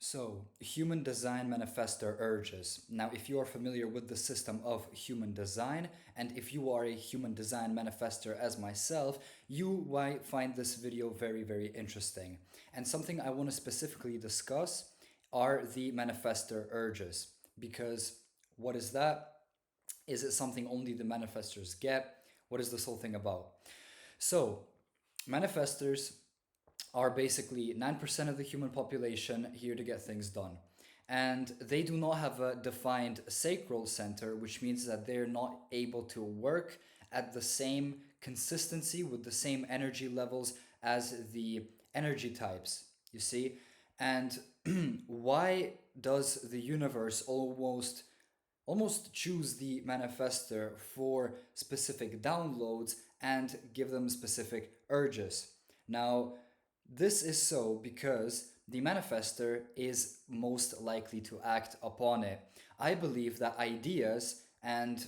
So, human design manifestor urges. Now, if you are familiar with the system of human design, and if you are a human design manifestor as myself, you might find this video very, very interesting. And something I want to specifically discuss are the manifestor urges. Because what is that? Is it something only the manifestors get? What is this whole thing about? So, manifestors are basically 9% of the human population here to get things done. And they do not have a defined sacral center, which means that they're not able to work at the same consistency with the same energy levels as the energy types, you see? And why does the universe almost choose the manifestor for specific downloads and give them specific urges? Now, this is so because the manifestor is most likely to act upon it. I believe that ideas and,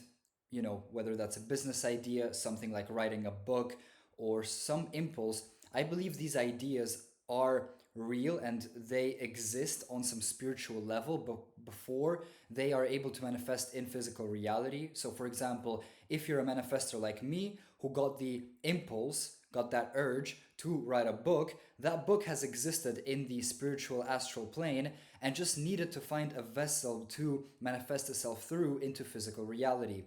whether that's a business idea, something like writing a book, or some impulse, I believe these ideas are real and they exist on some spiritual level but before they are able to manifest in physical reality. So for example, if you're a manifestor like me who got the impulse, got that urge to write a book, that book has existed in the spiritual astral plane and just needed to find a vessel to manifest itself through into physical reality.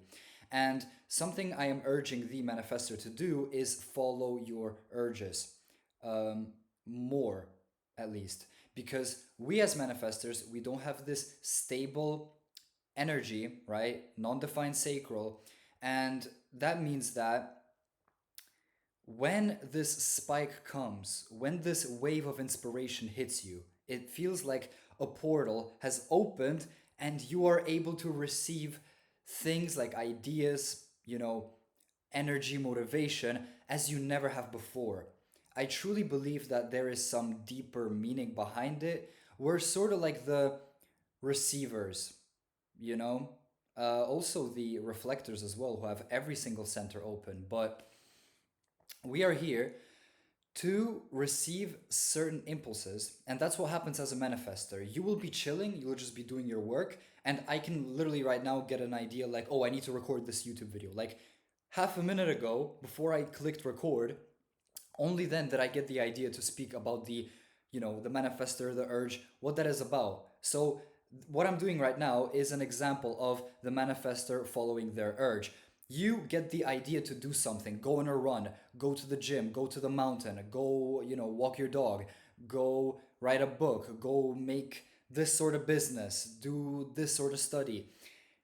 And something I am urging the manifestor to do is follow your urges, more at least, because we as manifestors, we don't have this stable energy, right? Non-defined sacral. And that means that when this spike comes, when this wave of inspiration hits you, it feels like a portal has opened and you are able to receive things like ideas, energy, motivation as you never have before. I truly believe that there is some deeper meaning behind it. We're sort of like the receivers, you know? Also, the reflectors as well, who have every single center open. But we are here to receive certain impulses, and that's what happens as a manifester. You will be chilling, you will just be doing your work, and I can literally right now get an idea like, oh, I need to record this YouTube video. Like half a minute ago, before I clicked record, only then did I get the idea to speak about the manifester, the urge, what that is about. So what I'm doing right now is an example of the manifester following their urge. You get the idea to do something, go on a run, go to the gym, go to the mountain, go, walk your dog, go write a book, go make this sort of business, do this sort of study.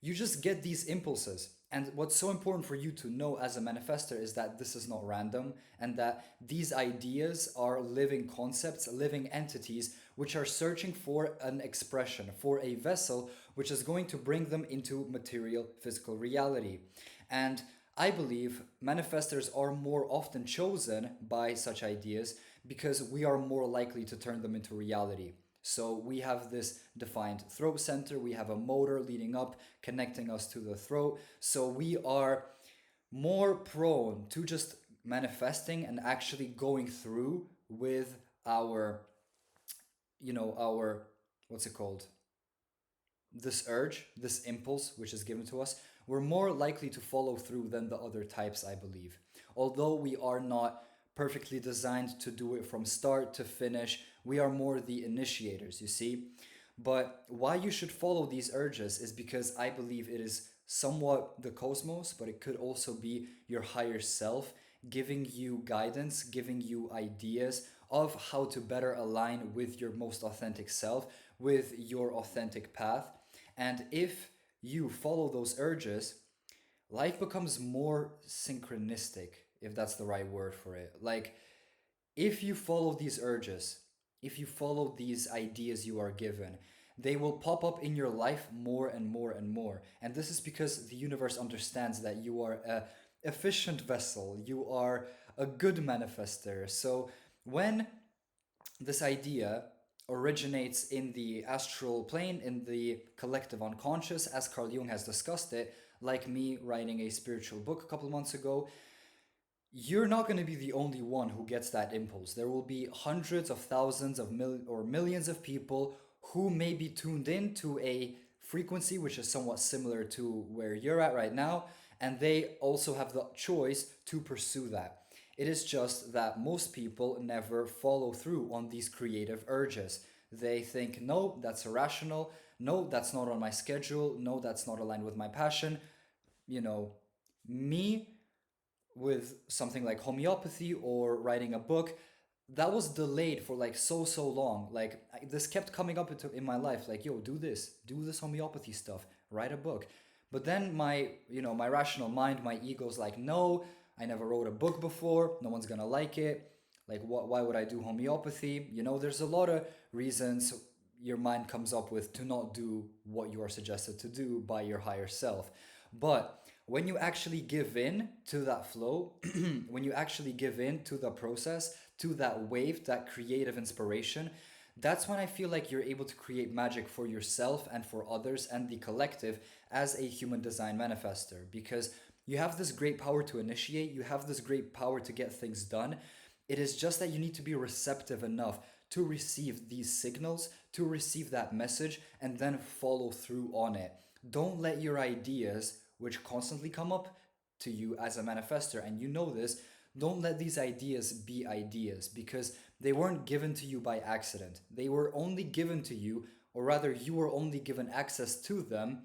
You just get these impulses. And what's so important for you to know as a manifester is that this is not random and that these ideas are living concepts, living entities, which are searching for an expression, for a vessel, which is going to bring them into material physical reality. And I believe manifestors are more often chosen by such ideas because we are more likely to turn them into reality. So we have this defined throat center, we have a motor leading up, connecting us to the throat. So we are more prone to just manifesting and actually going through with our, what's it called? This urge, this impulse which is given to us, we're more likely to follow through than the other types, I believe. Although we are not perfectly designed to do it from start to finish, we are more the initiators, you see? But why you should follow these urges is because I believe it is somewhat the cosmos, but it could also be your higher self giving you guidance, giving you ideas of how to better align with your most authentic self, with your authentic path. And if you follow those urges, life becomes more synchronistic, if that's the right word for it. Like, if you follow these urges, if you follow these ideas you are given, they will pop up in your life more and more and more. And this is because the universe understands that you are a efficient vessel, you are a good manifester. So when this idea originates in the astral plane, in the collective unconscious, as Carl Jung has discussed it, like me writing a spiritual book a couple months ago, you're not going to be the only one who gets that impulse. There will be hundreds of thousands of or millions of people who may be tuned in to a frequency which is somewhat similar to where you're at right now, and they also have the choice to pursue that. It is just that most people never follow through on these creative urges. They think, no, that's irrational. No, that's not on my schedule. No, that's not aligned with my passion. You know, me with something like homeopathy or writing a book, that was delayed for like so long. Like this kept coming up in my life, like, yo, do this homeopathy stuff, write a book. But then my rational mind, my ego's like, no, I never wrote a book before, no one's gonna like it. Like, why would I do homeopathy? There's a lot of reasons your mind comes up with to not do what you are suggested to do by your higher self. But when you actually give in to that flow, when you actually give in to the process, to that wave, that creative inspiration, that's when I feel like you're able to create magic for yourself and for others and the collective as a human design manifester. Because you have this great power to initiate, you have this great power to get things done. It is just that you need to be receptive enough to receive these signals, to receive that message, and then follow through on it. Don't let your ideas, which constantly come up to you as a manifester, and you know this, don't let these ideas be ideas because they weren't given to you by accident. They were only given to you, or rather, you were only given access to them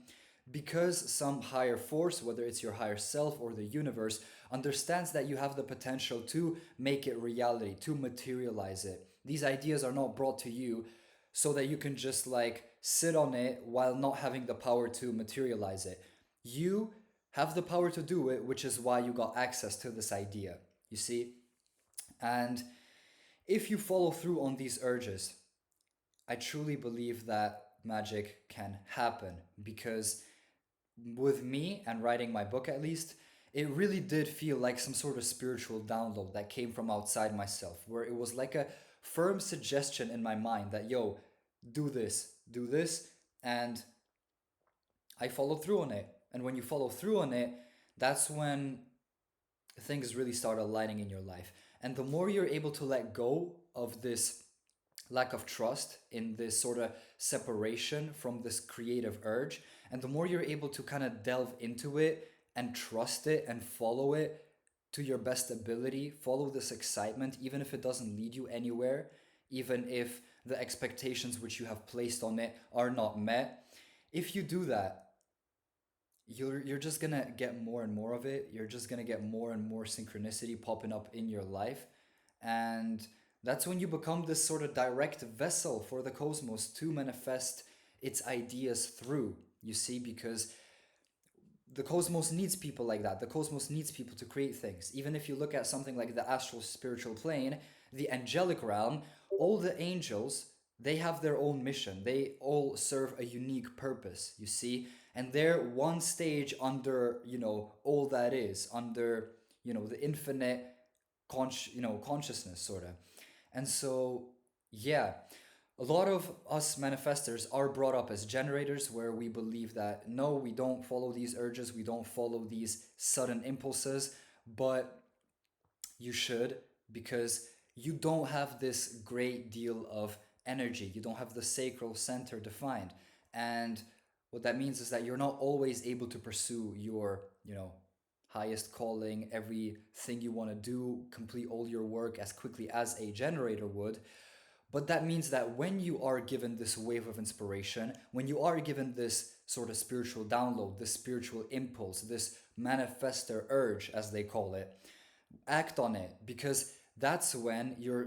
because some higher force, whether it's your higher self or the universe, understands that you have the potential to make it reality, to materialize it. These ideas are not brought to you so that you can just like sit on it while not having the power to materialize it. You have the power to do it, which is why you got access to this idea, you see? And if you follow through on these urges, I truly believe that magic can happen because with me and writing my book at least, it really did feel like some sort of spiritual download that came from outside myself, where it was like a firm suggestion in my mind that, yo, do this, and I followed through on it. And when you follow through on it, that's when things really start aligning in your life. And the more you're able to let go of this lack of trust in this sort of separation from this creative urge, and the more you're able to kind of delve into it and trust it and follow it to your best ability, follow this excitement, even if it doesn't lead you anywhere, even if the expectations which you have placed on it are not met. If you do that, you're just gonna get more and more of it. You're just gonna get more and more synchronicity popping up in your life. And that's when you become this sort of direct vessel for the cosmos to manifest its ideas through. You see, because the cosmos needs people like that. The cosmos needs people to create things. Even if you look at something like the astral spiritual plane, the angelic realm, all the angels, they have their own mission. They all serve a unique purpose, you see? And they're one stage under, all that is, under, the infinite consciousness sort of. And so, yeah, a lot of us manifestors are brought up as generators where we believe that no, we don't follow these urges, we don't follow these sudden impulses, but you should, because you don't have this great deal of energy. You don't have the sacral center defined. And what that means is that you're not always able to pursue your, highest calling, everything you want to do, complete all your work as quickly as a generator would. But that means that when you are given this wave of inspiration, when you are given this sort of spiritual download, this spiritual impulse, this manifestor urge, as they call it, act on it, because that's when your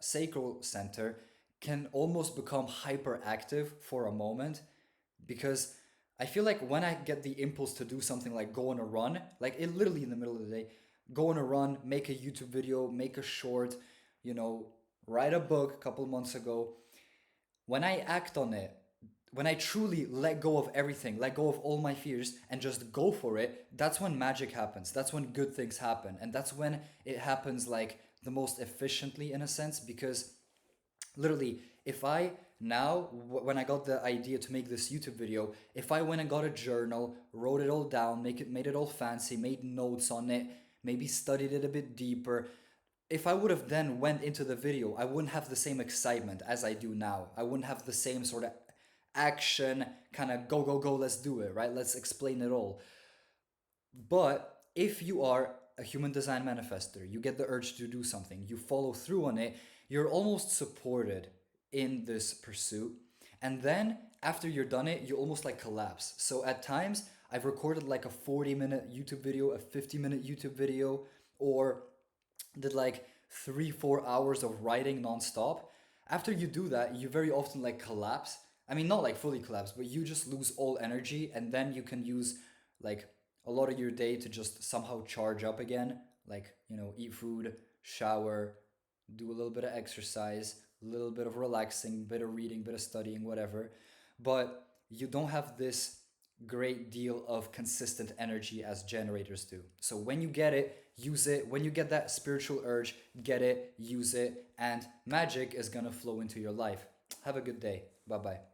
sacral center can almost become hyperactive for a moment. Because I feel like when I get the impulse to do something like go on a run, like it literally in the middle of the day, go on a run, make a YouTube video, make a short, you know, write a book a couple months ago, when I act on it, when I truly let go of everything, let go of all my fears and just go for it, that's when magic happens. That's when good things happen. And that's when it happens like the most efficiently in a sense, because literally, if I now, when I got the idea to make this YouTube video, if I went and got a journal, wrote it all down, made it all fancy, made notes on it, maybe studied it a bit deeper, if I would have then went into the video, I wouldn't have the same excitement as I do now. I wouldn't have the same sort of action, kind of go, go, go, let's do it, right? Let's explain it all. But if you are a human design manifester, you get the urge to do something, you follow through on it, you're almost supported in this pursuit. And then after you're done it, you almost like collapse. So at times, I've recorded like a 40-minute YouTube video, a 50-minute YouTube video, or did like 3 4 hours of writing nonstop. After you do that, you very often like collapse. I mean, not like fully collapse, but you just lose all energy, and then you can use like a lot of your day to just somehow charge up again. Like, eat food, shower, do a little bit of exercise, a little bit of relaxing, bit of reading, bit of studying, whatever. But you don't have this great deal of consistent energy as generators do. So when you get it, use it. When you get that spiritual urge, get it, use it, and magic is gonna flow into your life. Have a good day. Bye bye.